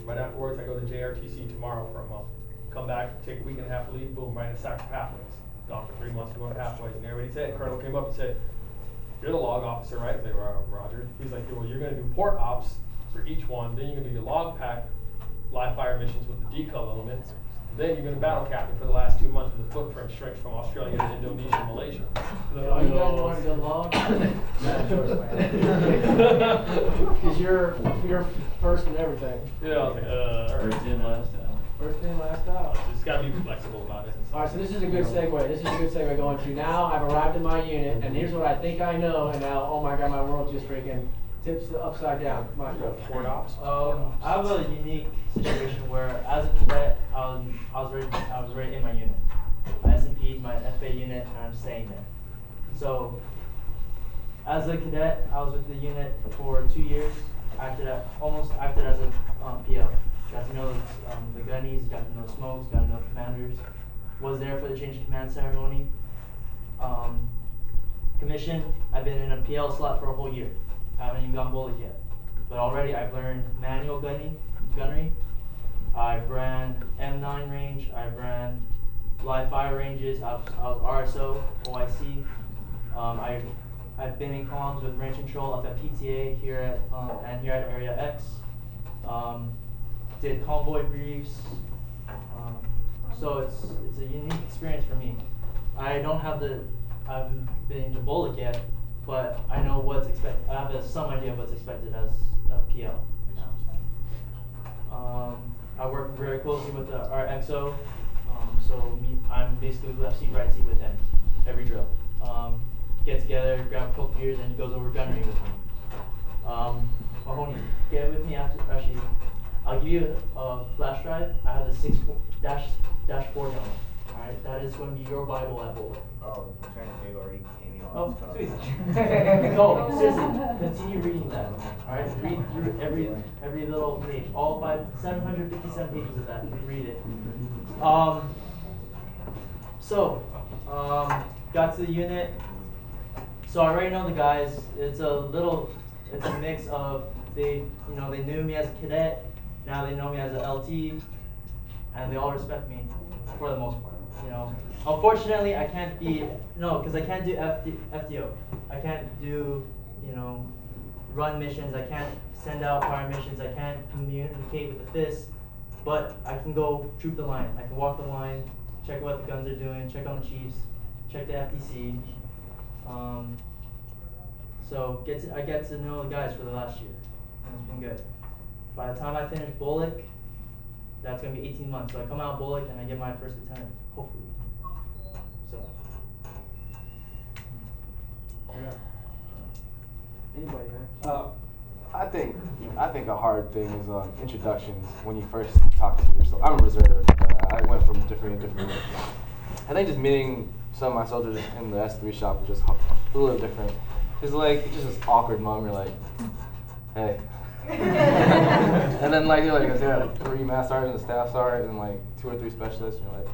Right afterwards, I go to JRTC tomorrow for a month. Come back, take a week and a half leave, boom, right in Sac Pathways. Gone for 3 months to go to Pathways. And everybody said, Colonel came up and said, you're the log officer, right? They were, Roger. He's like, well, you're gonna do port ops for each one, then you're gonna do your log pack, live fire missions with the decal element. Then you're gonna battle captain for the last 2 months when the footprint shrinks from Australia to Indonesia and Malaysia. Oh, you guys want to go log? Because you're first in everything. Yeah, I was like, First in, last out. First in, last out. just gotta be flexible about it. All right, so this is a good segue. This is a good segue going to now I've arrived in my unit, and here's what I think I know, and now, oh my God, my world just freaking tips upside down. My port ops. I have a unique situation where, as a cadet, I was already in my unit. I S&P'd my FA unit, and I'm staying there. So, as a cadet, I was with the unit for 2 years. Almost acted as a PL. Got to know the gunnies, got to know smokes, got to know commanders. Was there for the change of command ceremony. Commission, I've been in a PL slot for a whole year. I haven't even gone BOLC yet. But already I've learned manual gunnery. I've ran M9 range, I've ran live fire ranges, I was RSO, OIC. I've been in comms with range control up at PTA here at Area X. Did convoy briefs. So it's a unique experience for me. I haven't been to BOLC yet, but I know what's expected. I have some idea of what's expected as a PL. I work very closely with our XO, so I'm basically left seat, right seat with him every drill. Get together, grab a couple beers, and he goes over gunnery with me. Mahoney, get with me after. Actually, I'll give you a flash drive. I have the 6-4 down. Alright, that is going to be your Bible at BOLC. Oh, I'm trying to think already came on. Oh, sweet. No, seriously, continue reading that. Alright, read through every little page. All 757 pages of that. Read it. Got to the unit. So I already know the guys. It's a mix of they knew me as a cadet. Now they know me as an LT, and they all respect me for the most part. Unfortunately, I can't because I can't do FDO. I can't do, run missions. I can't send out fire missions. I can't communicate with the FIS, but I can go troop the line. I can walk the line, check what the guns are doing, check on the chiefs, check the FDC. So I get to know the guys for the last year, and it's been good. By the time I finish BOLC, that's going to be 18 months. So I come out of BOLC and I get my first lieutenant, hopefully. So. Yeah. Anybody, man? I think a hard thing is introductions when you first talk to yourself. I'm a reserve. I went from different units. I think just meeting some of my soldiers in the S3 shop was just a little different. It's just this awkward moment. You're like, hey. And then you're like, is there 3 mass sergeants, a staff sergeant, and 2 or 3 specialists? And you're like,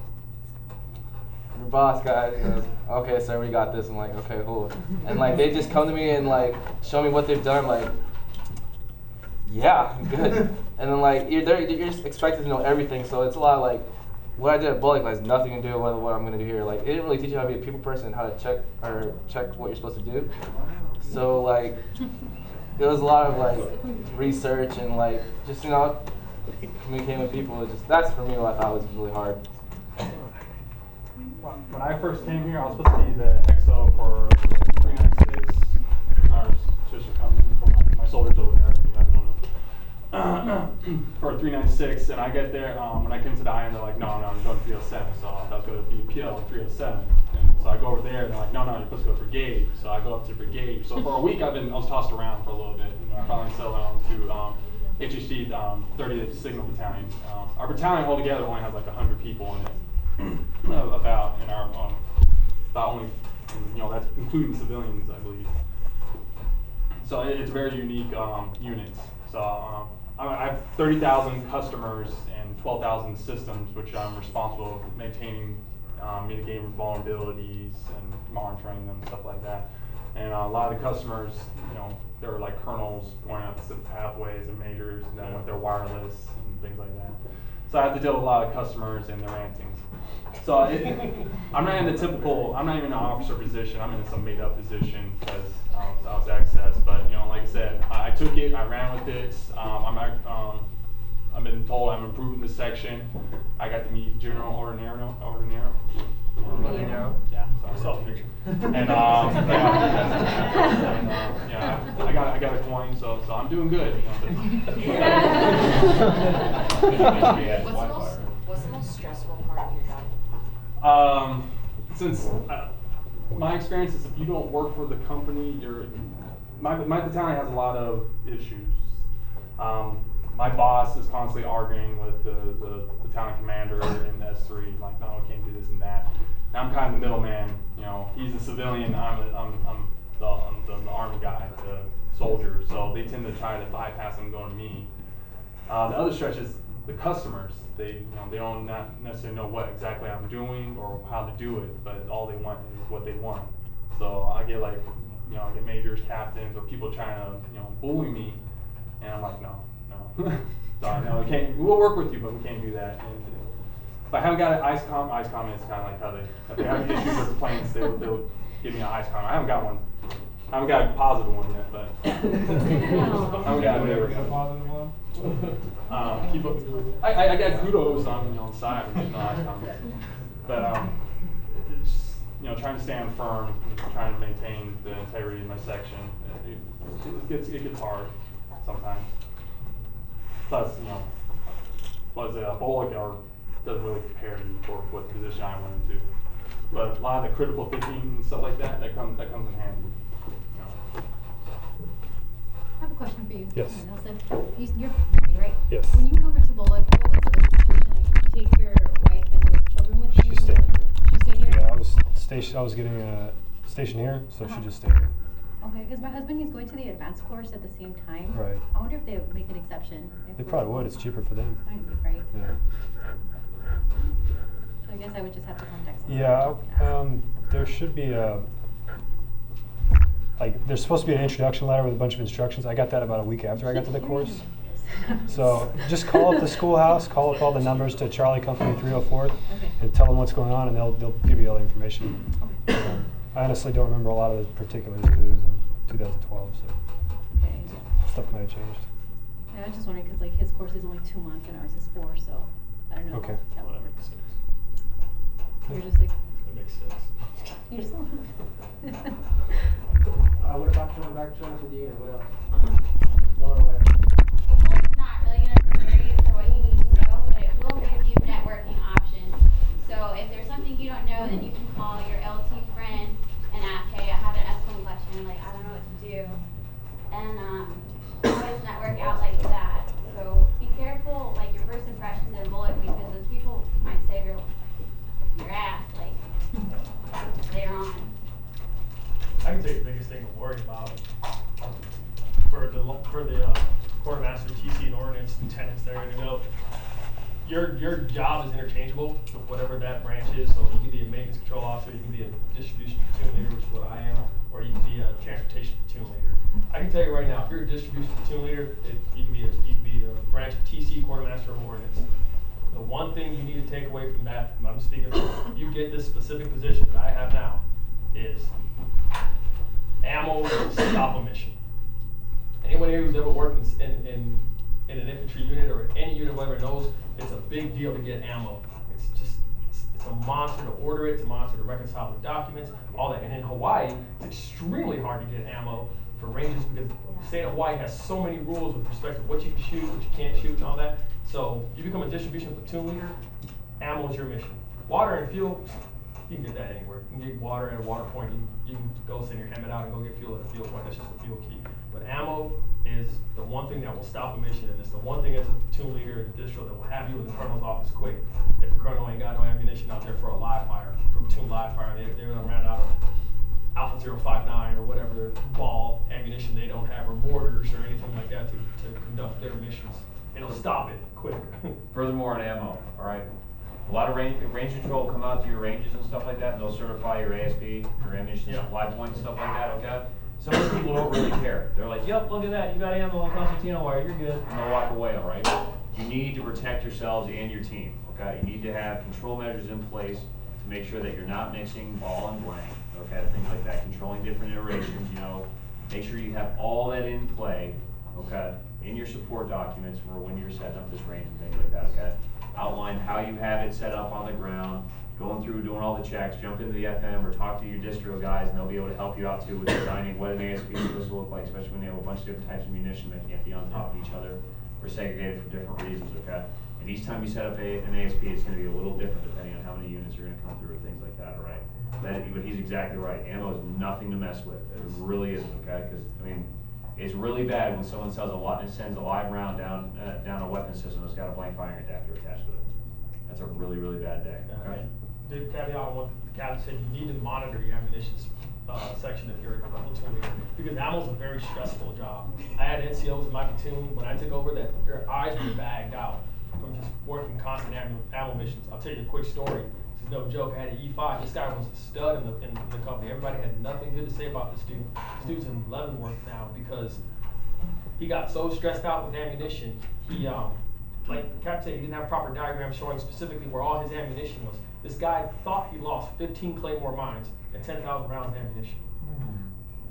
your boss guy. He goes, okay, sir, we got this. I'm like, okay, cool. And they just come to me and show me what they've done. Yeah, good. And then you're just expected to know everything. So it's a lot of what I did at BOLC has nothing to do with what I'm going to do here. It didn't really teach you how to be a people person and how to check what you're supposed to do. So there was a lot of research and just communicating with people. That's for me what I thought was really hard. When I first came here, I was supposed to be the XO for 396. Our sister coming from my soldiers over there. If you guys don't know. For 396, and I get there. When I came to the IM, they're like, no, I'm going to 307. So I was going to be PL 307. And so I go over there, and they're like, no, you're supposed to go to brigade. So I go up to brigade. So for a week, I was tossed around for a little bit. I finally settled on to HHD 30th Signal Battalion. Our battalion altogether only has 100 people in it. About only, that's including civilians, I believe. So it's a very unique unit. So I have 30,000 customers and 12,000 systems, which I'm responsible for maintaining, mitigating vulnerabilities and monitoring them, stuff like that. And a lot of the customers, they're colonels going out to pathways and majors, and then with their wireless and things like that. So I have to deal with a lot of customers and their rantings. So I'm not in the typical, I'm not even an officer position, I'm in some made up position because I was access. But you know, like I said, I took it, I ran with it. I've been told I'm improving this section. I got to meet General Ordinero. Yeah, sorry. And yeah, I got a coin, so I'm doing good. You know, What's the most stressful part of your job? Since my experience is if you don't work for the company, my battalion has a lot of issues. My boss is constantly arguing with the battalion commander in the S3, like, no, we can't do this and that. And I'm kind of the middleman. You know, he's a civilian, I'm the army guy, the soldier. So they tend to try to bypass him, going to me. The other stretch is the customers. They don't not necessarily know what exactly I'm doing or how to do it, but all they want is what they want. So I get I get majors, captains, or people trying to bully me, and I'm like, no. So no, we can't. We'll work with you, but we can't do that. And if I haven't got an ICE-COM is kind of like how if they have issues with the planes, they'll give me an ICE-COM. I haven't got one. I haven't got a positive one yet, but I haven't got a positive one. Keep up. I got kudos on the side, but there's no ICE-COM yet. But it's trying to stand firm and trying to maintain the integrity of my section. It gets hard sometimes. Plus, BOLC doesn't really prepare you for what position I went into. But a lot of the critical thinking and stuff like that comes in handy. I have a question for you. Yes. Nelson. You're married, right? Yes. When you went over to BOLC, what was the situation like? Did you take your wife and your children with you? She stayed here. She stayed here? Yeah, I was getting a station here, so she just stayed here. Okay, because my husband, he's going to the advanced course at the same time. Right. I wonder if they would make an exception. They probably would. It's cheaper for them. Right. Yeah. So I guess I would just have to contact someone. Yeah. There should be there's supposed to be an introduction letter with a bunch of instructions. I got that about a week after I got to the course. So just call up the schoolhouse, call up all the numbers to Charlie Company 304, Okay. and tell them what's going on, and they'll give you all the information. Okay. I honestly don't remember a lot of the particulars because it was in 2012, so Okay. stuff might have changed. Yeah, I was just wondering because his course is only 2 months and ours is 4, so I don't know. Okay. How that would work. You're just like. That makes sense. You're so. What about coming back to with you? What else? Going away. Well, it's not really going to prepare you for what you need to know, but it will give you networking options. So if there's something you don't know, then you can call your LT friend and ask, hey, I have an S1 question, I don't know what to do. And always network out like that. So be careful, your first impressions in BOLC, because those people might save your ass, later on. I can tell you the biggest thing to worry about for the quartermaster, TC, and ordnance lieutenants that are going to go. Your job is interchangeable with whatever that branch is. So you can be a maintenance control officer, you can be a distribution platoon leader, which is what I am, or you can be a transportation platoon leader. I can tell you right now, if you're a distribution platoon leader, you can be a branch of TC, quartermaster, or ordnance. The one thing you need to take away from that, I'm speaking, you get this specific position that I have now, is ammo stop a mission. Anyone here who's ever worked in an infantry unit or any unit, whatever, knows it's a big deal to get ammo. It's a monster to order it, it's a monster to reconcile the documents, all that. And in Hawaii, it's extremely hard to get ammo for ranges because the state of Hawaii has so many rules with respect to what you can shoot, what you can't shoot, and all that. So if you become a distribution platoon leader, ammo is your mission. Water and fuel, you can get that anywhere. You can get water at a water point. You can go send your helmet out and go get fuel at a fuel point. That's just a fuel key. But ammo is the one thing that will stop a mission, and it's the one thing as a platoon leader in the district that will have you in the colonel's office quick. If the colonel ain't got no ammunition out there for a live fire, for platoon live fire, they're gonna run out of Alpha 059 or whatever ball ammunition they don't have, or mortars or anything like that to conduct their missions. It'll stop it quick. Furthermore, on ammo, all right. A lot of range control will come out to your ranges and stuff like that, and they'll certify your ASP, your ammunition supply point, and stuff like that, okay? Some of the people don't really care. They're like, yep, look at that, you got ammo in Constantino wire, you're good, and they'll walk away, all right? you need to protect yourselves and your team, okay? You need to have control measures in place to make sure that you're not mixing ball and blank, okay? Things like that, controlling different iterations, you know. Make sure you have all that in play, okay, in your support documents for when you're setting up this range and things like that, okay? Outline how you have it set up on the ground, going through, doing all the checks, jump into the FM or talk to your distro guys, and they'll be able to help you out too with designing what an ASP is supposed to look like, especially when you have a bunch of different types of munition that can't be on top of each other or segregated for different reasons, okay? And each time you set up an ASP, it's gonna be a little different depending on how many units are gonna come through and things like that, all right? But he's exactly right, ammo is nothing to mess with, it really isn't, okay? Because, I mean, it's really bad when someone sells a lot and sends a live round down a weapon system that's got a blank firing adapter attached to it. That's a really, really bad day, okay? The caveat on what the captain said, you need to monitor your ammunition section if you're a platoon leader, because ammo's a very stressful job. I had NCOs in my platoon when I took over that their eyes were bagged out from just working constant ammo missions. I'll tell you a quick story. This is no joke. I had an E5. This guy was a stud in the company. Everybody had nothing good to say about this dude. This dude's in Leavenworth now because he got so stressed out with ammunition. He like the captain said, he didn't have proper diagrams showing specifically where all his ammunition was. This guy thought he lost 15 Claymore mines and 10,000 rounds of ammunition.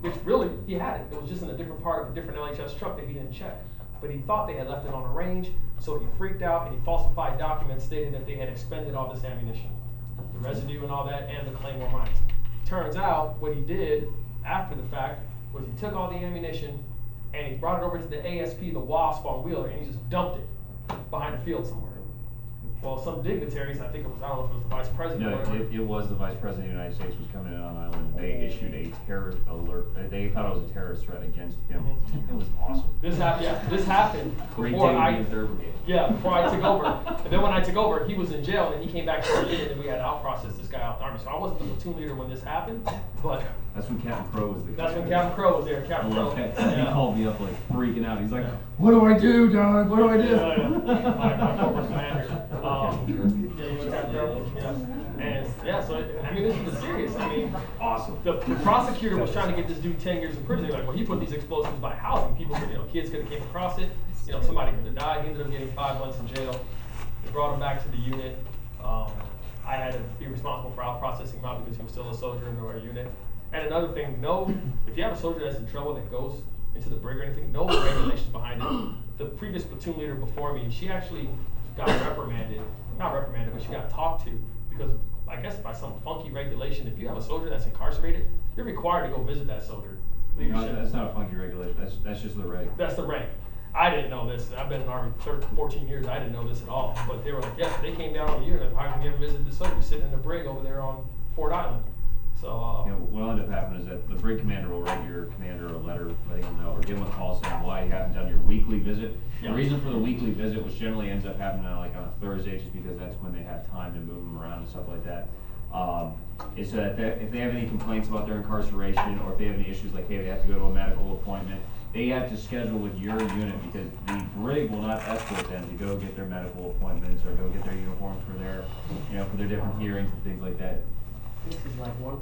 Which really, he had it. It was just in a different part of a different LHS truck that he didn't check. But he thought they had left it on a range, so he freaked out and he falsified documents stating that they had expended all this ammunition. The residue and all that, and the Claymore mines. Turns out, what he did after the fact was he took all the ammunition and he brought it over to the ASP, the WASP on Wheeler, and he just dumped it behind the field somewhere. Well, some dignitaries, I think it was, I don't know if it was the vice president or whatever. No, it was the vice president of the United States was coming in on island. They issued a terrorist alert. They thought it was a terrorist threat against him. It was awesome. This happened. Yeah, this happened Great before day I. to be in third brigade. Yeah, before I took over. And then when I took over, he was in jail, and he came back to our unit, and we had to out-process this guy out of the army. So I wasn't the platoon leader when this happened, but That's when Captain Crow was the. that's when Captain Crow was there. I Captain Crow. love that. He Yeah. called me up like freaking out. He's like, Yeah. "What do I do, Don? What do I do?" Yeah. My former commander. Yeah, you were Captain Crow. Yeah. And yeah, so I mean, this is serious. I mean, Awesome. the prosecutor was trying to get this dude 10 years in prison. They're like, well, he put these explosives by housing. People, kids could have came across it. Somebody could have died. He ended up getting 5 months in jail. They brought him back to the unit. I had to be responsible for out processing him out because he was still a soldier in our unit. And another thing, if you have a soldier that's in trouble that goes into the brig or anything, no regulations behind it. The previous platoon leader before me, she actually got reprimanded. Not reprimanded, but she got talked to because I guess by some funky regulation, if you have a soldier that's incarcerated, you're required to go visit that soldier. No, that's not a funky regulation. That's just the reg. That's the rank. I didn't know this. I've been in the Army 14 years. I didn't know this at all. But they were like, yes, they came down on the unit. How can you ever visit the soldier? He's sitting in the brig over there on Fort Island. So, What'll end up happening is that the brig commander will write your commander a letter letting him know, or give him a call saying why you haven't done your weekly visit. Yeah. The reason for the weekly visit, which generally ends up happening on a Thursday, just because that's when they have time to move them around and stuff like that, is that if they have any complaints about their incarceration, or if they have any issues like, hey, they have to go to a medical appointment, they have to schedule with your unit because the brig will not escort them to go get their medical appointments or go get their uniforms for their, for their different hearings and things like that. This is like 1%,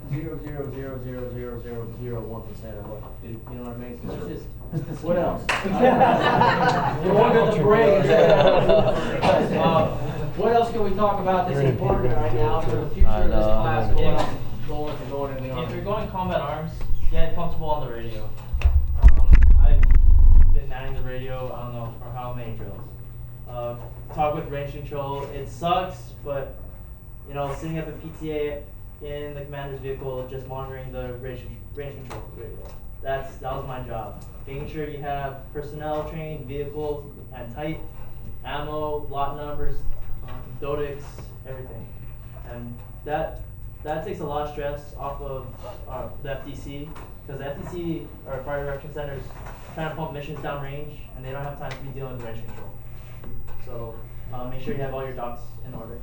0.0000001% of what, you know what I mean? So it's just, what else? You want the break. What else can we talk about that's important right now for the future of this class going in the Army? If you're going combat arms, get comfortable on the radio. I've been manning the radio, I don't know for how many drills. Talk with range control, it sucks, but sitting at the PTA in the commander's vehicle, just monitoring the range control radio. That was my job. Making sure you have personnel trained, vehicles at tight, ammo, lot numbers, dodics, everything. And that takes a lot of stress off of the FDC, because the FDC, or Fire Direction Centers, trying to pump missions downrange, and they don't have time to be dealing with range control. So make sure you have all your docs in order.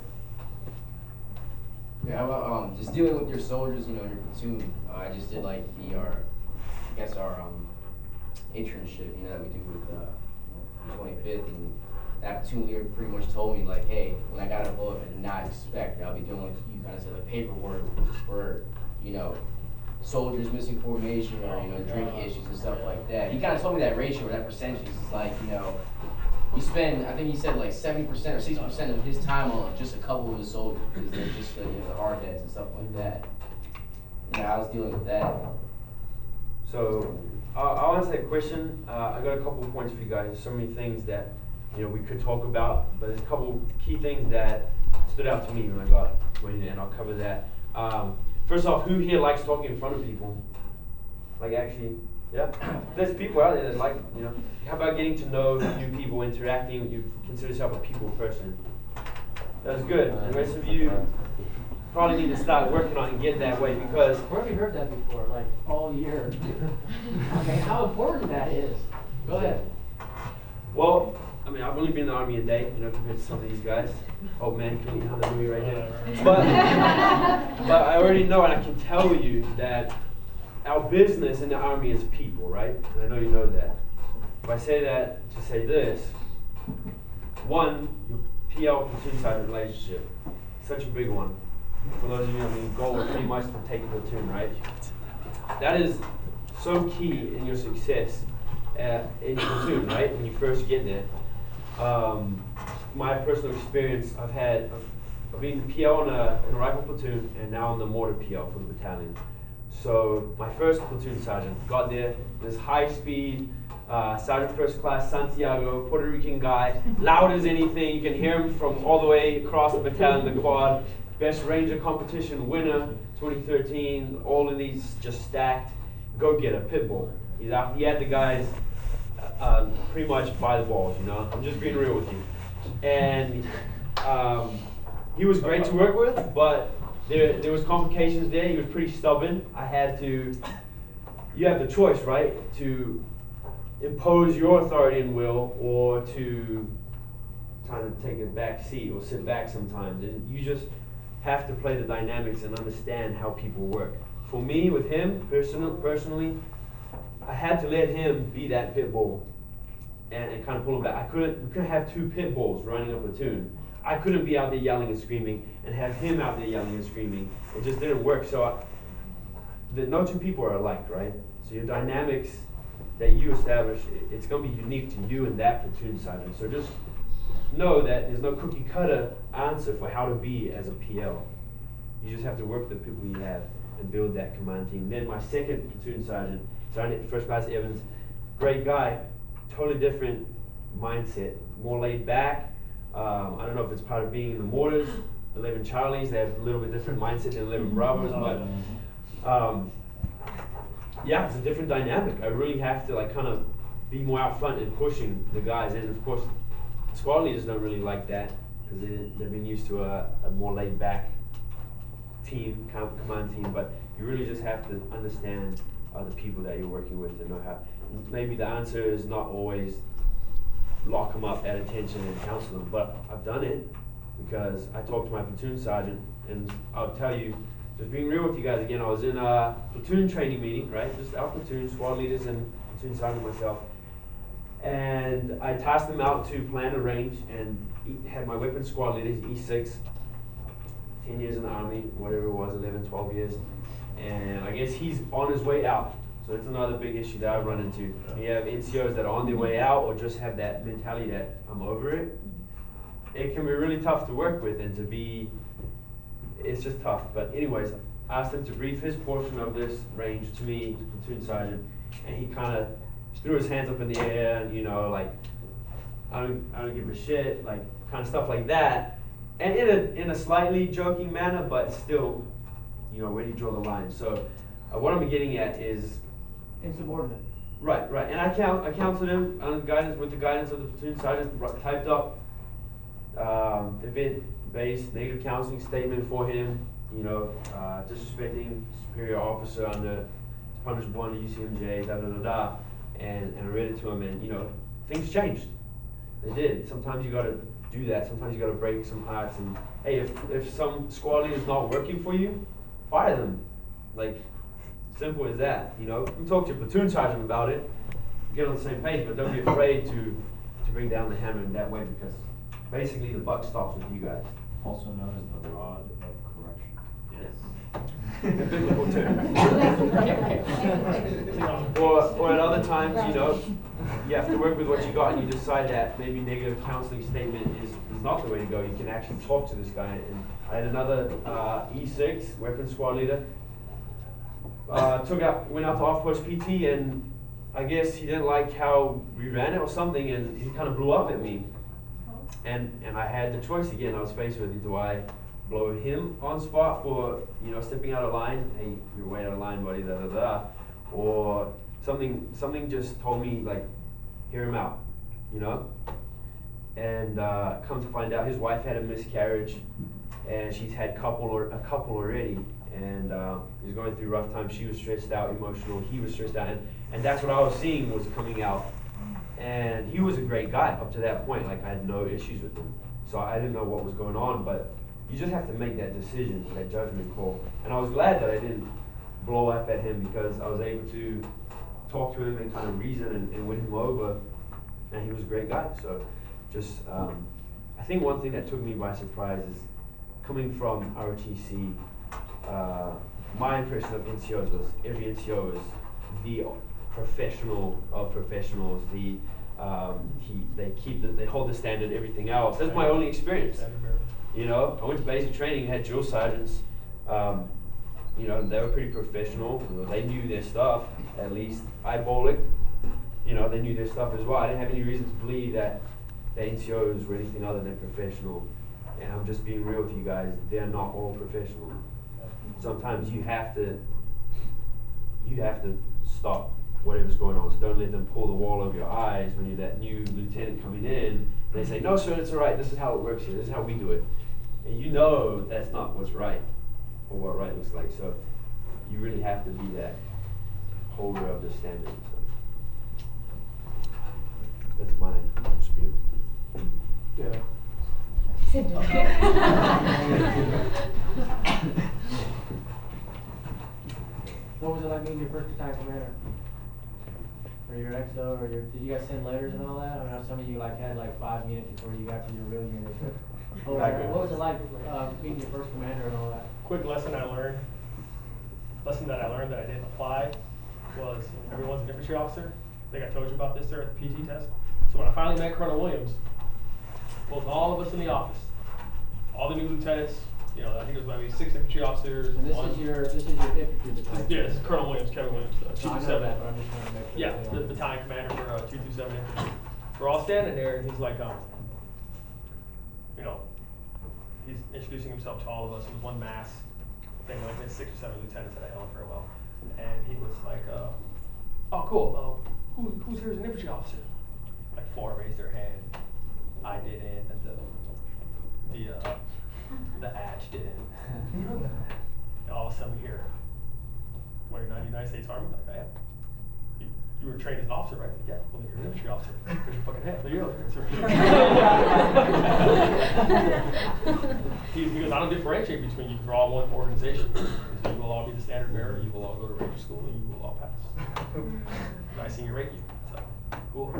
Yeah, how about just dealing with your soldiers, in your platoon. I just did like our internship, that we do with the 25th, and that platoon leader pretty much told me like, hey, when I got a bullet, I did not expect that I'll be doing like you kind of said, the paperwork for soldiers missing formation or drinking issues and stuff like that. He kind of told me that ratio or that percentage is like he spend, I think he said like 70% or 60% of his time on just a couple of his soldiers, because they're just the hard heads and stuff like that. Yeah, I was dealing with that. So, I'll answer that question. I got a couple of points for you guys. There's so many things that, you know, we could talk about, but there's a couple key things that stood out to me when I got joined, and I'll cover that. First off, who here likes talking in front of people? Like actually, yeah? There's people out there that like, you know, how about getting to know new people, interacting, you consider yourself a people person? That's good. And the rest of you probably need to start working on it and get that way, because Where have you heard that before? Like all year. Okay, how important that is. Go ahead. well, I mean, I've only been in the Army a day, you know, compared to some of these guys. Oh man, killing hallelujah right here. But I already know, and I can tell you that our business in the Army is people, right? And I know you know that. If I say that to say this, one, your PL platoon sergeant relationship, such a big one. For those of you, I mean, goal is pretty much to take a platoon, right? That is so key in your success in your platoon, right? When you first get there. My personal experience, I've been the PL in a rifle platoon, and now I'm the mortar PL for the battalion. So my first platoon sergeant got there, this high speed, Sergeant First Class Santiago, Puerto Rican guy, loud as anything. You can hear him from all the way across the battalion, the quad. Best Ranger competition winner, 2013. All of these just stacked. Go get a pit bull. He had the guys pretty much by the balls, you know. I'm just being real with you. And he was great to work with, but there was complications there. He was pretty stubborn. You have the choice, right, to impose your authority and will, or to kind of take a back seat or sit back sometimes. And you just have to play the dynamics and understand how people work. For me, with him, personally, I had to let him be that pit bull and kind of pull him back. We couldn't have two pit bulls running a platoon. I couldn't be out there yelling and screaming and have him out there yelling and screaming. It just didn't work. So no two people are alike, right? So your dynamics that you establish, it's going to be unique to you and that platoon sergeant. So just know that there's no cookie cutter answer for how to be as a PL. You just have to work with the people you have and build that command team. Then my second platoon sergeant, Sergeant First Class Evans, great guy, totally different mindset, more laid back. I don't know if it's part of being in the mortars, 11 Charlies, they have a little bit different mindset than 11 Bravos, but yeah, it's a different dynamic. I really have to like kind of be more out front and pushing the guys, and of course squad leaders don't really like that because they've been used to a more laid back team, command team, but you really just have to understand the people that you're working with and know how. Maybe the answer is not always lock them up at attention and counsel them, but I've done it because I talked to my platoon sergeant, and I'll tell you, just being real with you guys again, I was in a platoon training meeting, right? Just our platoon, squad leaders and platoon sergeant myself. And I tasked them out to plan a range and had my weapons squad leaders, E6, 10 years in the Army, whatever it was, 11, 12 years. And I guess he's on his way out. So it's another big issue that I've run into. You have NCOs that are on their way out or just have that mentality that I'm over it. It can be really tough to work with and it's just tough. But anyways, I asked him to brief his portion of this range to me, platoon sergeant, and he kind of threw his hands up in the air and, you know, like, I don't give a shit, like, kind of stuff like that. And in a slightly joking manner, but still, you know, where do you draw the line? So what I'm getting at is insubordinate. Right. And I counseled him on with the guidance of the platoon sergeant, typed up event-based negative counseling statement for him, you know, disrespecting superior officer under punishable under UCMJ, da. And I read it to him, and you know, things changed. They did. Sometimes you gotta do that. Sometimes you gotta break some hearts. And hey, if some squad leader is not working for you, fire them. Like, simple as that. You know, you talk to your platoon sergeant about it. Get on the same page, but don't be afraid to bring down the hammer in that way, because basically the buck stops with you guys. Also known as the rod of correction. Yes. Biblical term. or at other times, you know, you have to work with what you got, and you decide that maybe negative counseling statement is not the way to go. You can actually talk to this guy. And I had another E6 weapons squad leader. Went out to off-post PT, and I guess he didn't like how we ran it or something, and he kind of blew up at me. And I had the choice again. I was faced with, do I blow him on spot for, you know, stepping out of line? Hey, you're way out of line, buddy, da da da. Or something just told me, like, hear him out, you know? And come to find out, his wife had a miscarriage, and she's had a couple already, and he's going through rough times. She was stressed out, emotional. He was stressed out, and that's what I was seeing was coming out. And he was a great guy up to that point. Like, I had no issues with him, so I didn't know what was going on. But you just have to make that decision, that judgment call. And I was glad that I didn't blow up at him, because I was able to talk to him and kind of reason and win him over. And he was a great guy. So just, I think one thing that took me by surprise is coming from ROTC, my impression of NCOs was every NCO is the professional of professionals. They hold the standard, everything else. That's my only experience. You know, I went to basic training, had drill sergeants. You know, they were pretty professional. They knew their stuff, at least. BOLC, you know, they knew their stuff as well. I didn't have any reason to believe that the NCOs were anything other than professional. And I'm just being real with you guys, they're not all professional. Sometimes you have to stop whatever's going on. So don't let them pull the wall over your eyes when you're that new lieutenant coming in. They say, no sir, it's all right, this is how it works here, this is how we do it. And you know that's not what's right, or what right looks like. So you really have to be that holder of the standard. So that's my dispute. Yeah. What was it like being your first battalion commander? Or your XO, or did you guys send letters and all that? I know some of you had 5 minutes before you got to your real unit. What was it like being your first commander and all that? Quick lesson that I learned that I didn't apply was everyone's an infantry officer. I think I told you about this there at the PT test. So when I finally met Colonel Williams, both all of us in the office, all the new lieutenants, you know, I think it was maybe 6 infantry officers. And this is your infantry battalion? Yeah, this is Colonel Williams, Kevin Williams, No, I know that, but I'm just trying to make sure. Yeah, the battalion commander for 227 infantry. We're all standing there, and he's like, you know, he's introducing himself to all of us. It was one mass thing, like there's 6 or 7 lieutenants that I know very well. And he was like, oh, cool. Who's here as an infantry officer? Like 4 raised their hand. I didn't, and the Adj didn't. And all of a sudden we hear, what, you're not United States Army? Like, I am. You were trained as an officer, right? Like, yeah, well, you're an infantry officer. Where's your fucking head? There you go. Because I don't differentiate between you. We're all one organization. So you will all be the standard bearer. You will all go to Ranger School, and you will all pass. Nice seeing you rate you. So cool.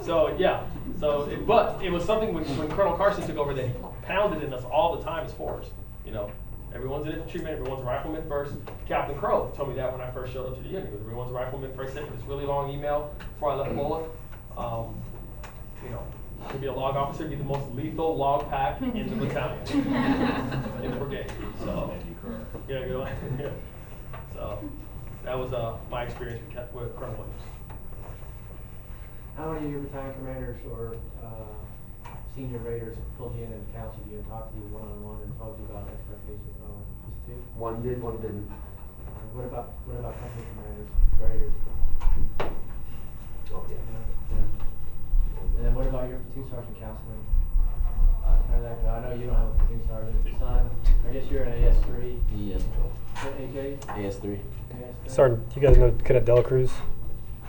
So yeah. But it was something when Colonel Carson took over that he pounded in us all the time as fours. You know, everyone's an infantryman, everyone's a rifleman first. Captain Crow told me that when I first showed up to the unit. Everyone's a rifleman first. Sent me this really long email before I left BOLC. You know, to be a log officer, be the most lethal log pack in the battalion, in the brigade. So, yeah, you know, yeah. So that was my experience with Colonel Williams. How many of your battalion commanders or senior raiders pulled you in and counseled you and talked to you one-on-one and told you about expectations and all that? Just 2? One did, one didn't. What about company commanders, raiders? Oh, yeah. And then what about your platoon sergeant counseling? How did that go? I know you don't have a platoon sergeant. Son, I guess you're an AS3. Yeah. AJ? AS3. AS3. Sergeant, you guys know Cadet Dela Cruz?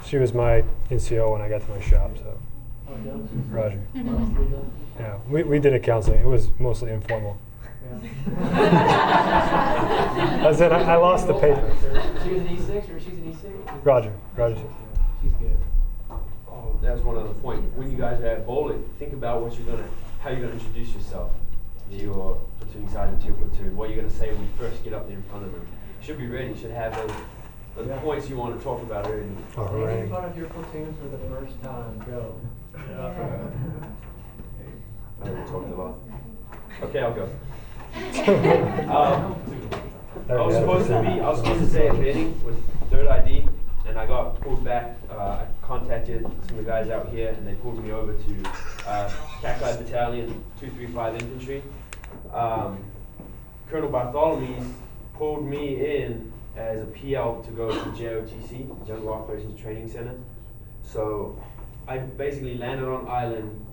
She was my NCO when I got to my shop, so. Oh, Dela? Roger. Dela? Yeah, we did a counseling. It was mostly informal. Yeah. I said I lost the paper. She was an E6 or she's an E6? Roger. She's good. Oh, that's one other point. When you guys are at BOLC, think about how you're gonna introduce yourself to your platoon sergeant, to your platoon. What you're gonna say when you first get up there in front of them. You should be ready. You should have the Yeah. points you want to talk about are in. Making fun of your platoon for the first time, go. I already talked a lot. Okay, I'll go. I was supposed to say a meeting with Third ID, and I got pulled back. I contacted some of the guys out here, and they pulled me over to Cacti Battalion 235 Infantry. Colonel Bartholomew's pulled me in as a PL to go to JOTC, Jungle Operations Training Center. So I basically landed on island,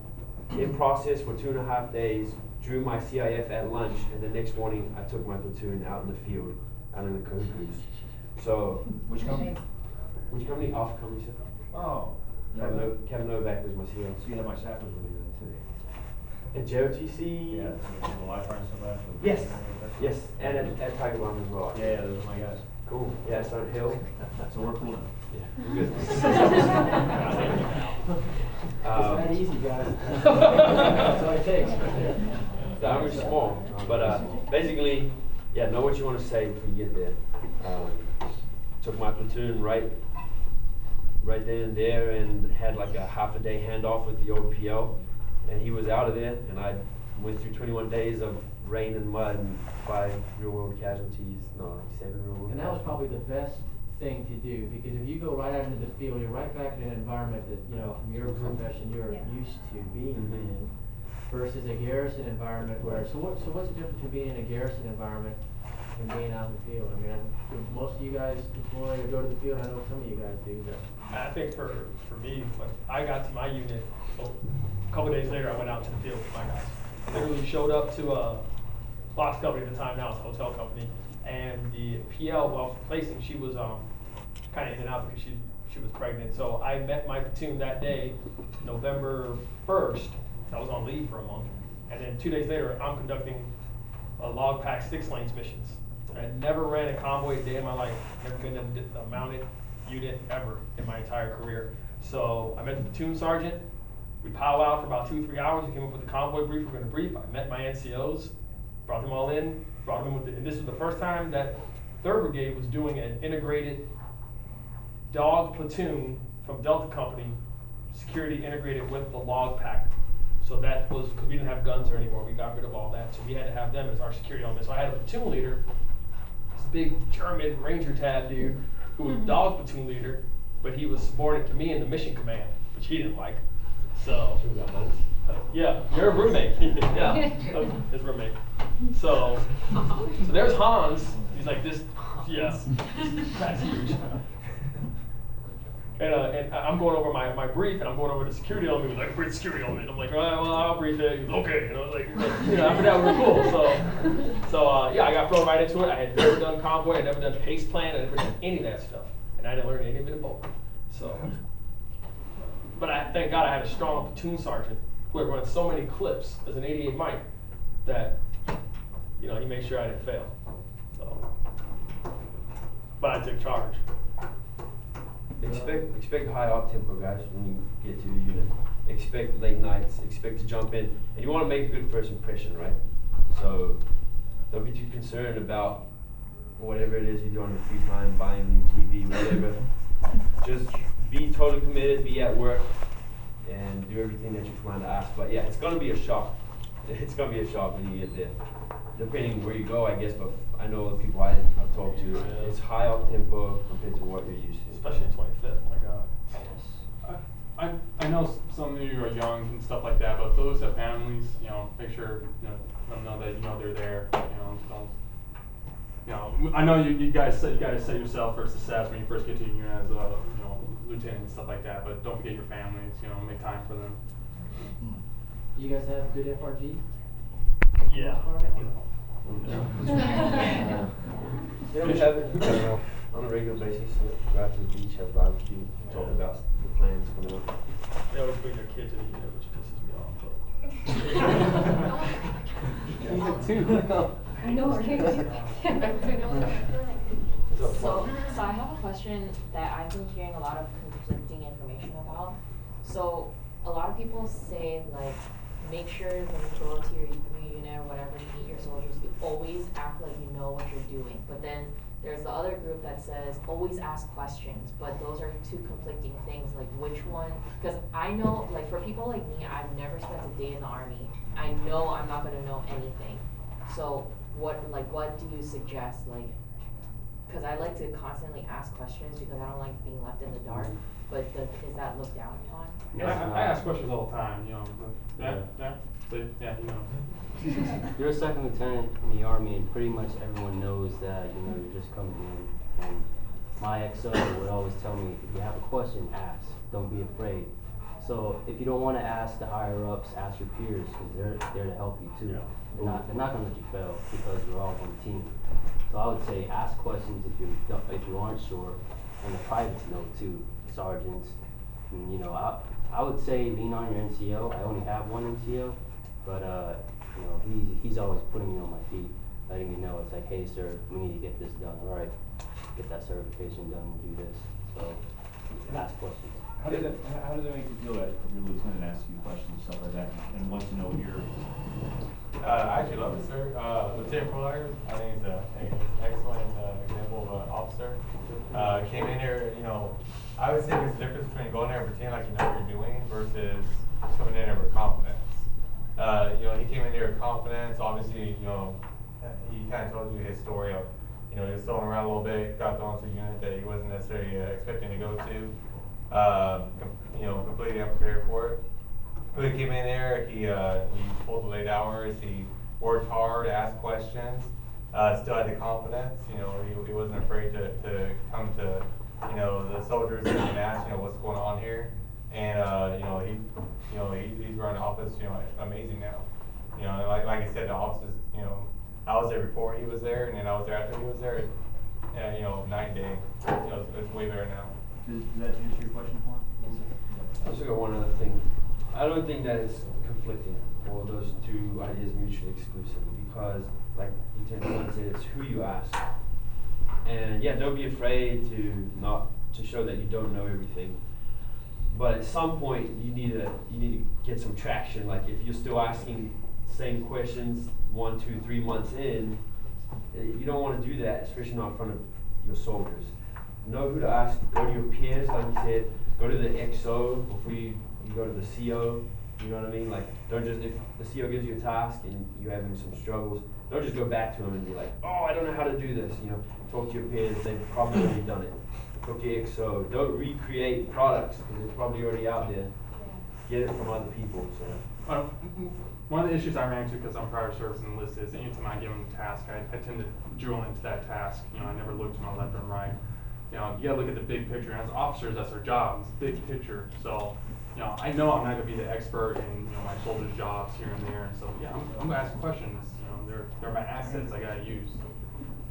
in process for 2.5 days, drew my CIF at lunch, and the next morning I took my platoon out in the field, out in the Cruise. So, Which company? which company? Alpha Company, sir. Oh. Kevin Novak was my CO. So you had my sappers with you then too? At JOTC? Yeah, so the life and stuff like that? Yes, yes, and at Tiger Bomb as well. Yeah, those are my guys. Cool, yeah, so Hill. So we're cool now. Yeah, we're good. It's that easy, guys. That's all it takes. The army's small, but basically, yeah, know what you want to say before you get there. Took my platoon right then and there, and had like a half-a-day handoff with the old PO, and he was out of there, and I went through 21 days of rain and mud and 5 real-world casualties, no, 7 real-world. And that was probably the best thing to do, because if you go right out into the field, you're right back in an environment that, you know, from your profession, you're used to being in, versus a garrison environment where, so what's the difference between being in a garrison environment and being out in the field? I mean, most of you guys deploy or go to the field, I know some of you guys do, but. I think for me, when I got to my unit, a couple days later, I went out to the field with my guys. Literally showed up to a box company at the time, now it's a hotel company, and the PL, well, placing, she was kind of in and out because she was pregnant. So I met my platoon that day, November 1st. I was on leave for a month, and then 2 days later, I'm conducting a log pack 6 lanes missions. I never ran a convoy a day in my life. Never been in a mounted unit ever in my entire career. So I met the platoon sergeant. We powwowed for about 2-3 hours. We came up with the convoy brief. We're going to brief. I met my NCOs, brought them all in, brought them in with and this was the first time that 3rd Brigade was doing an integrated dog platoon from Delta Company, security integrated with the log pack. So that was, because we didn't have guns or anymore, we got rid of all that. So we had to have them as our security element. So I had a platoon leader, this big German Ranger tab dude, who was dog platoon leader, but he was subordinate to me in the mission command, which he didn't like. So, yeah, your roommate. Yeah, his roommate. So there's Hans. He's like this, yeah, that's huge. And I'm going over my brief, and I'm going over the security element. He's like, brief security element. I'm like, well, I'll brief it. He's okay. You know, like, after that, we were cool. So yeah, I got thrown right into it. I had never done convoy. I had never done pace plan. I had never done any of that stuff, and I didn't learn any of it at all. So, but I thank God I had a strong platoon sergeant who had run so many clips as an 88 Mike that, he made sure I didn't fail. So, but I took charge. Expect high up tempo, guys, when you get to the unit. Expect late nights, expect to jump in. And you want to make a good first impression, right? So don't be too concerned about whatever it is you do on your free time, buying new TV, whatever. Just be totally committed, be at work, and do everything that you plan to ask. But yeah, it's going to be a shock. It's going to be a shock when you get there. Depending where you go, I guess, but I know the people I've talked to, it's high up tempo compared to what you're used to. Especially in 25th, my God. I know some of you are young and stuff like that, but those that have families, make sure let them know that they're there. I know you guys set yourself for success when you first get to unit as a lieutenant and stuff like that, but don't forget your families. Make time for them. Do you guys have good FRG? Yeah. Yeah, we have it on a regular basis. Go out to the beach, have barbecue, talk about the plans coming up. They always bring their kids to the unit, which pisses me off. Too. I know, So I have a question that I've been hearing a lot of conflicting information about. So a lot of people say, like, make sure when you go to your unit or whatever, you meet your soldiers, you always act like you know what you're doing. But then There's the other group that says always ask questions, but those are two conflicting things. Like which one? Because I know, like for people like me, I've never spent a day in the army. I know I'm not gonna know anything. So what do you suggest? Like, because I like to constantly ask questions because I don't like being left in the dark. But is that looked down upon? Yeah, I ask questions all the time, you know. You're a second lieutenant in the Army, and pretty much everyone knows that, you know, you're just coming in. And my XO would always tell me, if you have a question, ask. Don't be afraid. So if you don't want to ask the higher ups, ask your peers, because they're there to help you too. They're not going to let you fail because we're all one team. So I would say ask questions if you aren't sure, and the privates know too, sergeants. And, you know, I would say lean on your NCO. I only have one NCO, but you know, he's always putting me on my feet, letting me know it's like, hey sir, we need to get this done. All right, get that certification done, do this. So ask questions. How does it make you feel that your lieutenant asks you questions and stuff like that, and wants to know your? I actually love it, sir. Lieutenant Pryor, I think he's an excellent example of an officer. Came in here, you know, I would say there's a difference between going there and pretending like you know what you're doing versus coming in there with confidence. You know, he came in here with confidence. Obviously, you know, he kind of told you his story of, you know, he was throwing around a little bit, got thrown to a unit that he wasn't necessarily expecting to go to. You know, completely unprepared for it. When he came in there, he pulled the late hours. He worked hard, asked questions. Still had the confidence. You know, he wasn't afraid to come to, you know, the soldiers and ask, you know, what's going on here. And you know, he's running the office, you know, amazing now. You know, like I said, the office is, you know, I was there before he was there, and then I was there after he was there. And, you know, night and day. You know, it's way better now. Does that answer your question, Juan? Yes, sir. I also got one other thing. I don't think that it's conflicting, or those two ideas mutually exclusive, because, like Lieutenant said, it's who you ask. And yeah, don't be afraid to show that you don't know everything. But at some point, you need to get some traction. Like if you're still asking the same questions 1, 2, 3 months in, you don't want to do that, especially not in front of your soldiers. Know who to ask. Go to your peers, like you said. Go to the XO before you go to the CO. You know what I mean? Like, don't just, if the CO gives you a task and you're having some struggles, don't just go back to them and be like, oh, I don't know how to do this. You know, talk to your peers. They've probably already done it. Talk to your XO. Don't recreate products because they're probably already out there. Get it from other people. So. One of the issues I ran into because I'm prior service and enlisted is anytime I give them a task, I tend to drill into that task. You know, I never look to my left and right. You know, you gotta look at the big picture. As officers, that's our job, it's big picture. So, you know I'm not gonna be the expert in, you know, my soldiers' jobs here and there. And so, yeah, I'm gonna ask questions. You know, they're my assets I gotta use.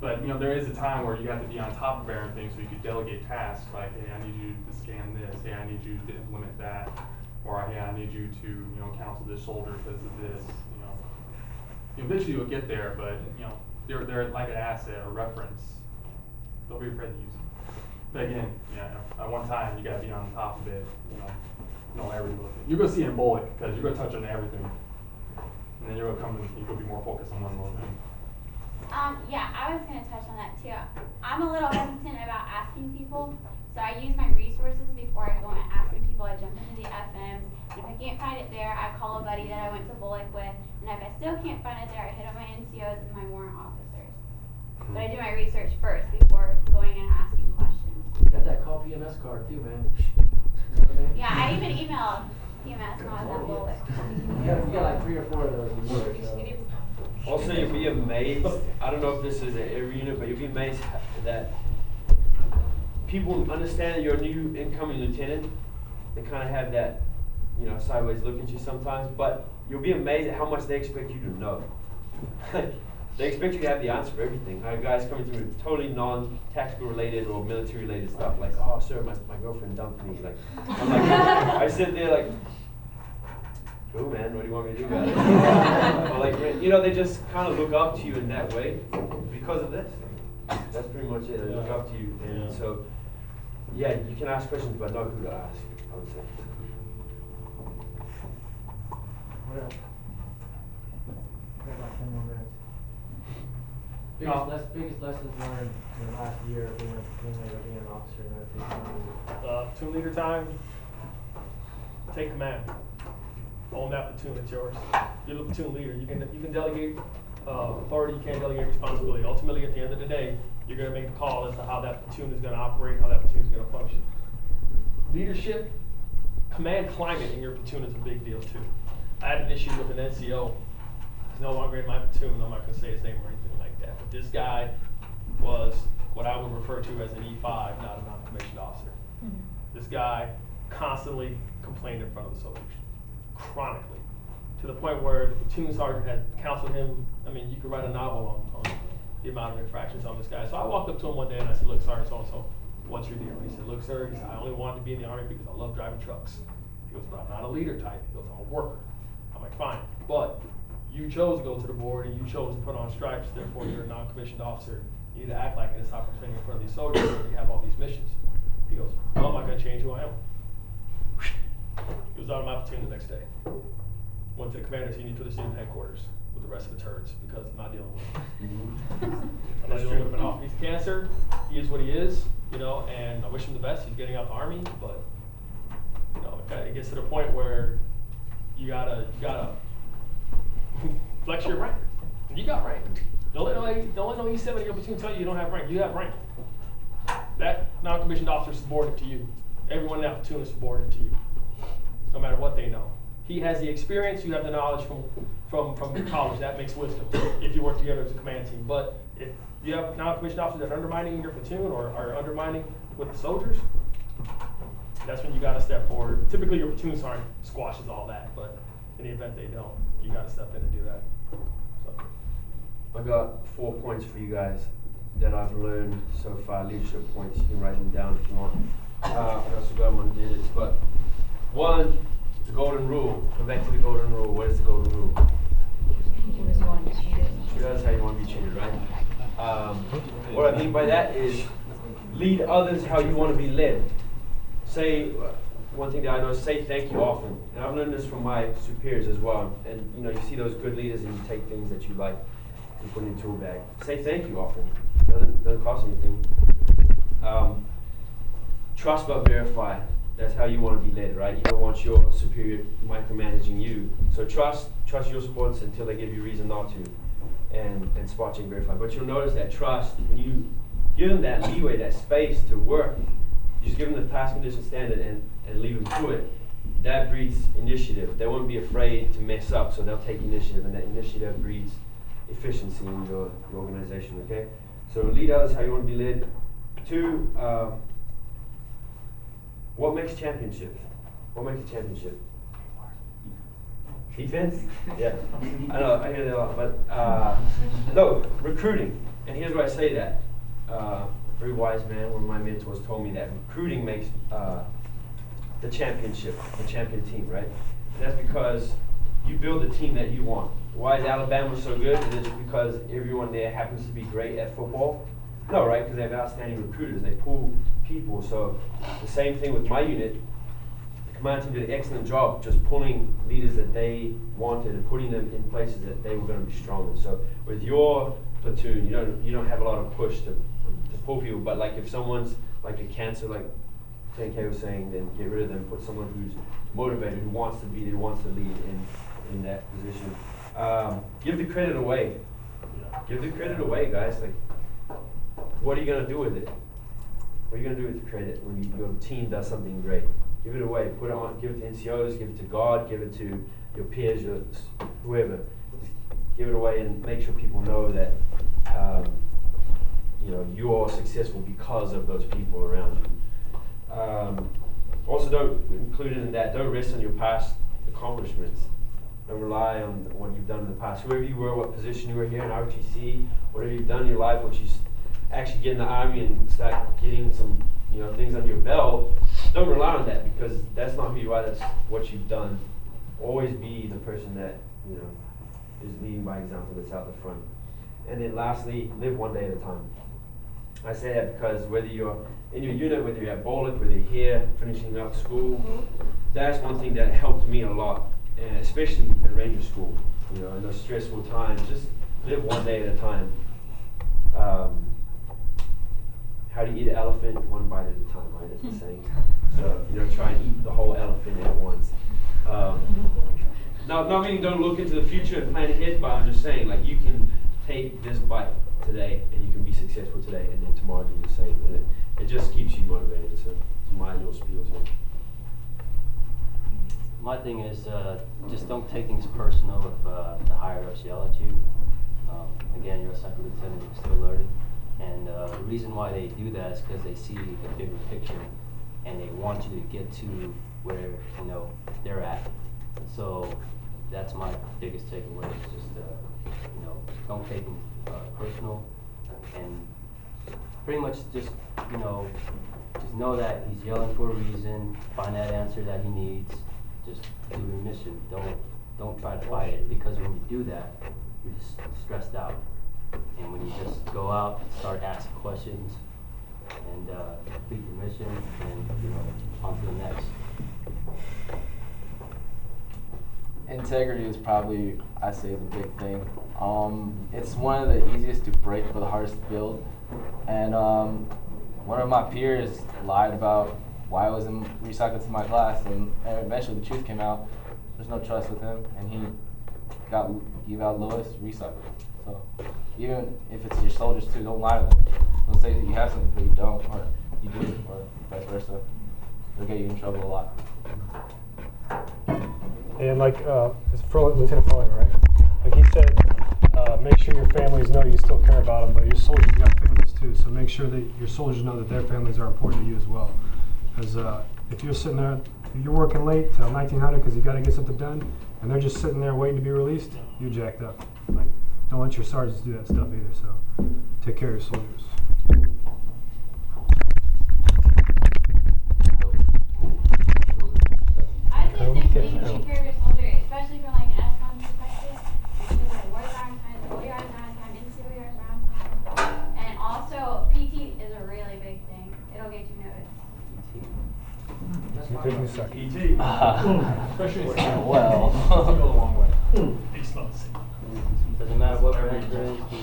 But, you know, there is a time where you have to be on top of everything so you could delegate tasks. Like, hey, I need you to scan this. Hey, I need you to implement that. Or, hey, I need you to, you know, counsel this soldier because of this. You know, eventually you'll get there, but, you know, they're like an asset or reference. Don't be afraid to use them. But again, yeah, at one time you gotta be on top of it, you know everything with it. You're gonna see it in BOLC because you're gonna touch on everything. And then you're gonna be more focused on one little thing. Yeah, I was gonna touch on that too. I'm a little hesitant about asking people, so I use my resources before I go and asking people. I jump into the FMs, and if I can't find it there, I call a buddy that I went to BOLC with, and if I still can't find it there, I hit up my NCOs and my warrant officers. But I do my research first before going and asking questions. Got that call PMS card too, man. You know what I mean? Yeah, I even emailed PMS when I was at BOLC. You got like 3 or 4 of those a year, so. Also, you'll be amazed. I don't know if this is at every unit, but you'll be amazed that people understand that you're a new incoming lieutenant. They kind of have that, you know, sideways look at you sometimes. But you'll be amazed at how much they expect you to know. They expect you to have the answer for everything. I have guys coming through totally non-tactical related or military related stuff, like, oh sir, my girlfriend dumped me. Like, I'm like, I sit there like, cool man, what do you want me to do about it? Or like, you know, they just kind of look up to you in that way because of this. That's pretty much it. They look up to you, and so yeah, you can ask questions, but know who to ask, I would say. What else? We got about 10 more minutes. Biggest lessons learned in the last year of being a team leader, being an officer, and everything. Platoon leader time, take command. Own that platoon, it's yours. You're the platoon leader. You can delegate authority, you can't delegate responsibility. Ultimately, at the end of the day, you're gonna make a call as to how that platoon is gonna operate, how that platoon is gonna function. Leadership, command climate in your platoon is a big deal too. I had an issue with an NCO. He's no longer in my platoon. I'm not gonna say his name or anything like that. But this guy was what I would refer to as an E5, not a non-commissioned officer. This guy constantly complained in front of the soldiers, chronically, to the point where the platoon sergeant had counseled him. I mean, you could write a novel on the amount of infractions on this guy. So I walked up to him one day and I said, "Look, Sergeant so-and-so, what's your deal?" He said, "Look, sir," he said, "I only wanted to be in the Army because I love driving trucks." He goes, "But I'm not a leader type." He goes, "I'm a worker." I'm like, "Fine, but you chose to go to the board and you chose to put on stripes, therefore you're a non-commissioned officer. You need to act like it and stop pretending in front of these soldiers when you have all these missions." He goes, "Well, I'm not gonna change who I am." He was out of my platoon the next day. Went to the commander's union to the student headquarters with the rest of the turds because I'm not dealing with him. I'm not dealing with him at all. He's cancer, he is what he is, you know, and I wish him the best. He's getting out the Army, but you know, it gets to the point where you gotta flex your rank. And you got rank. Don't let no E7 in your platoon tell you don't have rank. You have rank. That non-commissioned officer is subordinate to you. Everyone in that platoon is subordinate to you, no matter what they know. He has the experience, you have the knowledge from college. That makes wisdom if you work together as a command team. But if you have non-commissioned officers that are undermining your platoon or are undermining with the soldiers, that's when you got to step forward. Typically your platoon sergeant squashes all that, but in the event they don't, you got to step in and do that. So. I got 4 points for you guys that I've learned so far, leadership points. You can write them down if you want. I also got them on digits, but one, the golden rule. Go back to the golden rule. What is the golden rule? Treat others how you want to be treated, right? What I mean by that is lead others how you want to be led. Say, one thing that I know is say thank you often. And I've learned this from my superiors as well. And you know, you see those good leaders and you take things that you like and put in your tool bag. Say thank you often. Doesn't cost anything. Trust but verify. That's how you want to be led, right? You don't want your superior micromanaging you. So trust your supporters until they give you reason not to, and spot check and verify. But you'll notice that trust, when you give them that leeway, that space to work, you just give them the task condition standard and leave them to it. That breeds initiative. They won't be afraid to mess up, so they'll take initiative, and that initiative breeds efficiency in your organization, okay? So lead others how you want to be led. 2, what makes championships? What makes a championship? Defense? Yeah, I know, I hear that a lot, but no, recruiting. And here's why I say that. Very wise man, one of my mentors told me that recruiting makes the championship, the champion team, right? And that's because you build the team that you want. Why is Alabama so good? Is it just because everyone there happens to be great at football? No, right? Because they have outstanding recruiters. They pull people. So the same thing with my unit. The command team did an excellent job just pulling leaders that they wanted and putting them in places that they were going to be strong in. So with your platoon, you don't have a lot of push to pull people. But like if someone's like a cancer, like 10K was saying, then get rid of them. Put someone who's motivated, who wants to be there, who wants to lead in that position. Give the credit away. Give the credit away, guys. Like, what are you going to do with it? What are you going to do with the credit when your team does something great? Give it away. Put it on. Give it to NCOs. Give it to God. Give it to your peers, whoever. Just give it away and make sure people know that you're successful because of those people around you. Also, don't include it in that. Don't rest on your past accomplishments. Don't rely on what you've done in the past. Whoever you were, what position you were here in ROTC, whatever you've done in your life, once you actually get in the Army and start getting some things under your belt, don't rely on that because that's not who you are, that's what you've done. Always be the person that is leading by example, that's out the front. And then lastly, live one day at a time. I say that because whether you're in your unit, whether you're at BOLC, whether you're here finishing up school, that's one thing that helped me a lot, and especially at Ranger School. In those stressful times, just live one day at a time. how do you eat an elephant? One bite at a time, right? That's the saying. So, try and eat the whole elephant at once. Not meaning don't look into the future and plan ahead, but I'm just saying, like, you can take this bite today and you can be successful today, and then tomorrow do the same. And it just keeps you motivated. So, it's my little spiel. My thing is just don't take things personal if the higher ups yell at you. Again, you're a second lieutenant, you're still learning. And the reason why they do that is because they see the bigger picture and they want you to get to where they're at. So that's my biggest takeaway is just don't take things personal, and pretty much just know that he's yelling for a reason. Find that answer that he needs. Just do your mission. Don't try to fight it, because when you do that, you're just stressed out. And when you just go out and start asking questions and complete your mission, and on to the next. Integrity is probably, I say, the big thing. It's one of the easiest to break but the hardest to build. And one of my peers lied about why I wasn't recycled to my class, and eventually the truth came out. There's no trust with him, and he got lowest recycled. So even if it's your soldiers too, don't lie to them. Don't say that you have something but you don't, or you do, or vice versa. It'll get you in trouble a lot. And like, it's for Lieutenant Foley, right? Like he said, make sure your families know you still care about them, but your soldiers got families too. So make sure that your soldiers know that their families are important to you as well. Because if you're sitting there, if you're working late till 1900 because you got to get something done, and they're just sitting there waiting to be released, you're jacked up. Like, don't let your sergeants do that stuff either. So take care of your soldiers. I would say same thing, take care of your soldier, especially from like an S1 perspective. You should like work around time, OER around time, NCOER around time. And also, PT is a really big thing. It'll get you noticed. You're taking a second. PT. Especially well. Go a long way. Doesn't matter what branch you're in, PT.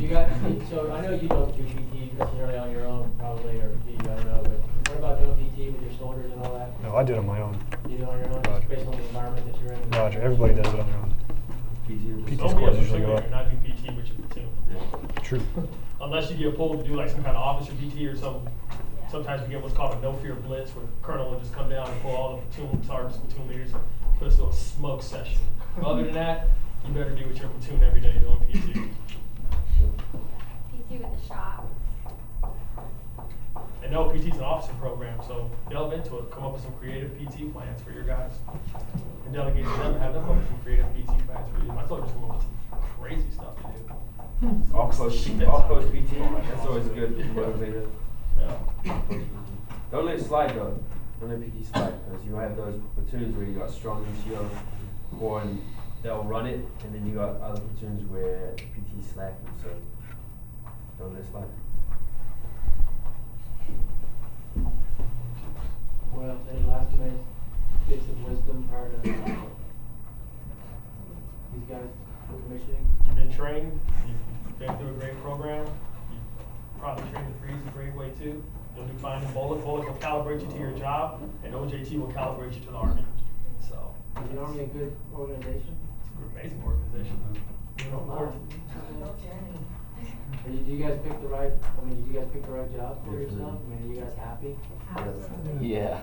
You guys, so I know you don't do PT necessarily on your own, probably, or I don't know, but what about doing PT with your soldiers and all that? No, I did it on my own. You do it on your own, just based on the environment that you're in? Roger, everybody does it on their own. PT Don't be scores a usually go platoon, up. you're not doing PT with your platoon. True. Unless you get pulled to do like some kind of officer PT or something. Sometimes we get what's called a no fear blitz, where the colonel will just come down and pull all the platoon sergeants, platoon leaders, and put us through a smoke session. Other than that, you better be with your platoon every day doing PT. PT with the shop. And no, PT's an officer program, so delve into it. Come up with some creative PT plans for your guys. And delegate to them and have them come up with some creative PT plans for you. My soldiers come up with some crazy stuff to do. All close PT. That's always a good motivator. Yeah. Don't let it slide though. Don't let PT slide, because you have those platoons where you got strong NCO core and they'll run it, and then you got other platoons where PT slacking. So don't let it slide. What else? Any last minute bits of wisdom prior to these guys commissioning? You've been trained, you've been through a great program, you probably trained the freeze a great way too. You'll do fine in BOLC. BOLC will calibrate you to your job, and OJT will calibrate you to the Army. So. Is the Army a good organization? It's an amazing organization. Did you guys pick the right, did you guys pick the right job for yourself? Are you guys happy? Yeah.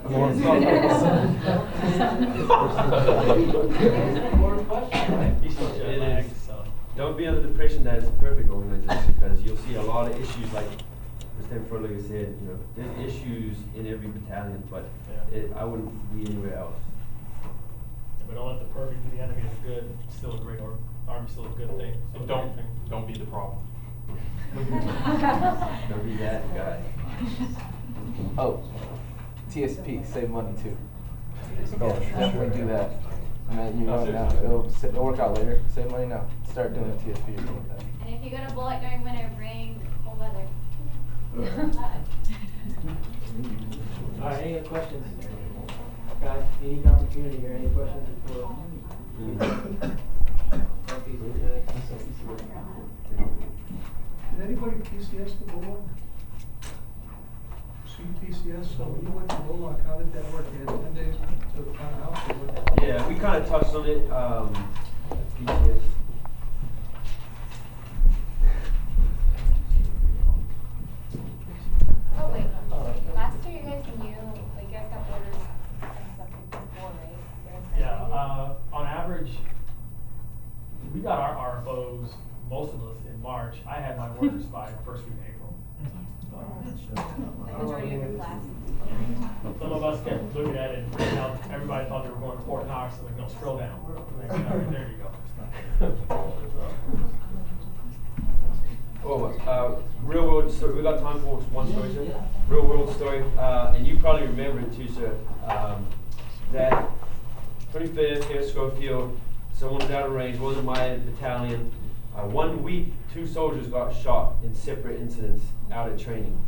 He's still jet lagged, so. Don't be under the impression that it's a perfect organization, because you'll see a lot of issues, like Mr. Furley said, there's issues in every battalion, but I wouldn't be anywhere else. But don't let the perfect be the enemy of the good. It's still a great Army's still a good thing. And don't be the problem. Don't be that guy. Oh, TSP, save money too. Definitely do that. And you know now, it'll work out later. Save money now. Start doing the TSP or something like that. And if you go to BOLC during winter, bring cold weather. All right, any other questions? Guys, unique opportunity here. Any questions before? PCS to BOLC? PCS, so when you went to BOLC, how did that work? You had 10 days to find a house or what? Yeah, we kind of touched on it. PCS. Oh wait, last year you guys knew, like you guys got orders and stuff like before, right? You guys had Yeah, orders? on average, we got our RFOs, most of us in March. I had my orders by first week in April. The majority of your class. Some of us kept looking at it and freaking out. Everybody thought they were going to Fort Knox. I'm like, no, scroll down. Like, there you go. Oh, real world story. We got time for one story, sir. Real world story, and you probably remember it too, sir. That 25th here, Schofield. Someone was out of range. Wasn't my battalion. 1 week, 2 soldiers got shot in separate incidents out at training.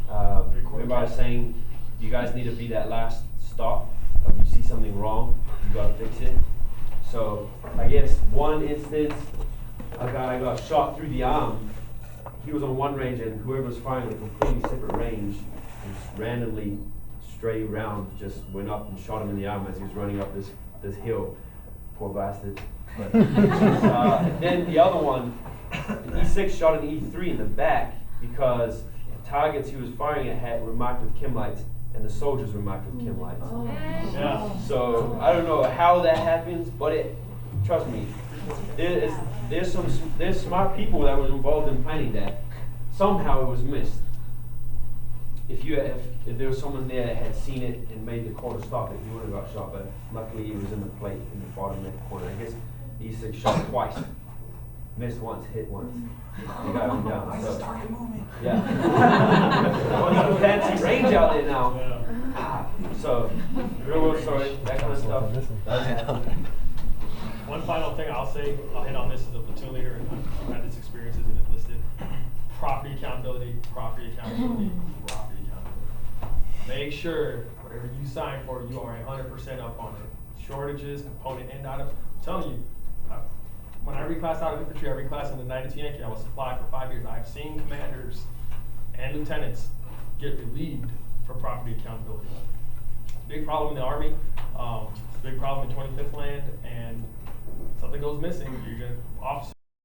Remember I was saying, you guys need to be that last stop. If you see something wrong, you gotta fix it. So I guess one instance, a guy got shot through the arm. He was on one range, and whoever was firing a completely separate range, just randomly stray round, just went up and shot him in the arm as he was running up this hill. Poor bastard. But, then the other one, E6 shot an E3 in the back because the targets he was firing at were marked with chem lights, and the soldiers were marked with chem lights. Yeah. So I don't know how that happens, but trust me, there's smart people that were involved in planning that. Somehow it was missed. If there was someone there that had seen it and made the call to stop it, he would have got shot. But luckily, it was in the plate in the bottom left corner. I guess E6 shot twice, missed once, hit once. He got him down. So, yeah. Wasn't a fancy range out there now. So, real world story, that kind of stuff. One final thing I'll say, I'll hit on this as a platoon leader, and I've had this experience as an enlisted. Property accountability, property accountability, property accountability. Make sure whatever you sign for, you are 100% up on it. Shortages, component end items. I'm telling you, when I reclassed out of infantry, I reclassed in the 92 Yankee. I was supplied for 5 years. I've seen commanders and lieutenants get relieved for property accountability. Big problem in the Army, big problem in 25th Land, and something goes missing, you're gonna officer.